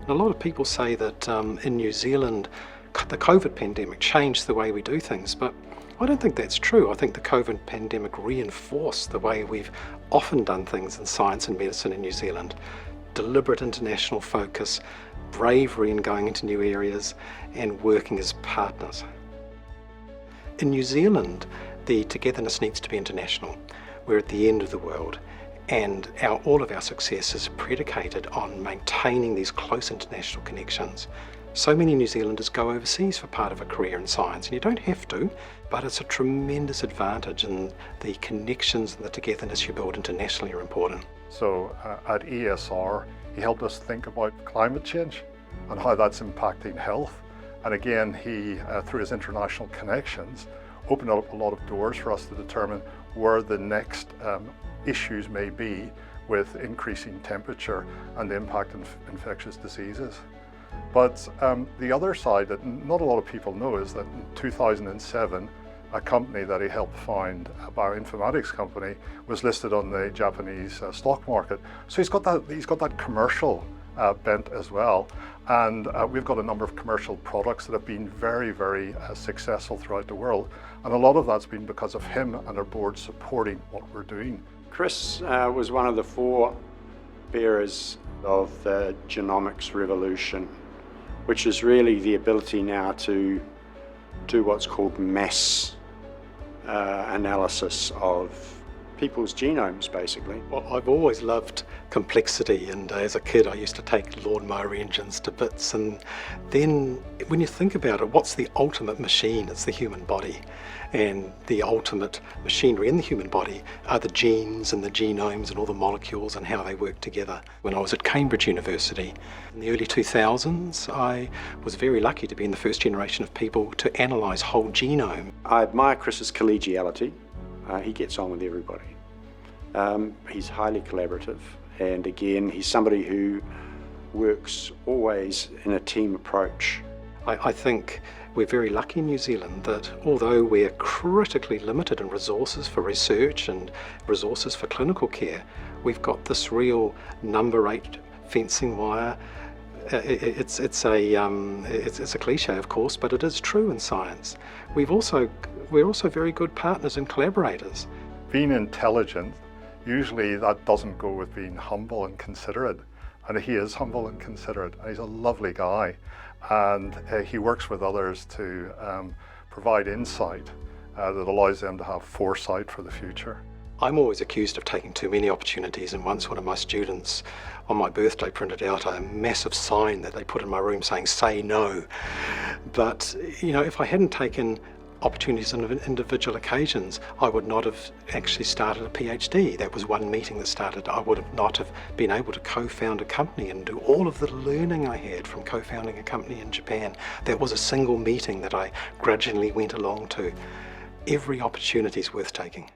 A lot of people say that in New Zealand, the COVID pandemic changed the way we do things, but I don't think that's true. I think the COVID pandemic reinforced the way we've often done things in science and medicine in New Zealand. Deliberate international focus, bravery in going into new areas, and working as partners. In New Zealand, the togetherness needs to be international. We're at the end of the world, and all of our success is predicated on maintaining these close international connections. So many New Zealanders go overseas for part of a career in science, and you don't have to, but it's a tremendous advantage, and the connections and the togetherness you build internationally are important. So at ESR, he helped us think about climate change and how that's impacting health. And again, he, through his international connections, opened up a lot of doors for us to determine where the next issues may be with increasing temperature and the impact of infectious diseases. But the other side that not a lot of people know is that in 2007, a company that he helped found, a bioinformatics company, was listed on the Japanese stock market. So he's got that commercial bent as well. And we've got a number of commercial products that have been very, very successful throughout the world. And a lot of that's been because of him and our board supporting what we're doing. Cris was one of the forebearers of the genomics revolution, which is really the ability now to do what's called mass analysis of people's genomes, basically. Well, I've always loved complexity, and as a kid I used to take lawnmower engines to bits, and then when you think about it, what's the ultimate machine? It's the human body, and the ultimate machinery in the human body are the genes and the genomes and all the molecules and how they work together. When I was at Cambridge University in the early 2000s, I was very lucky to be in the first generation of people to analyse whole genome. I admire Chris's collegiality. He gets on with everybody. He's highly collaborative, and again, he's somebody who works always in a team approach. I think we're very lucky in New Zealand that although we're critically limited in resources for research and resources for clinical care, we've got this real number 8 fencing wire. It's a cliche, of course, but it is true in science. We're also very good partners and collaborators. Being intelligent, usually that doesn't go with being humble and considerate. And he is humble and considerate, and he's a lovely guy. And he works with others to provide insight that allows them to have foresight for the future. I'm always accused of taking too many opportunities, and once one of my students on my birthday printed out a massive sign that they put in my room saying, "Say no." But, you know, if I hadn't taken opportunities on individual occasions, I would not have actually started a PhD. That was one meeting that started. I would have not have been able to co-found a company and do all of the learning I had from co-founding a company in Japan. That was a single meeting that I grudgingly went along to. Every opportunity is worth taking.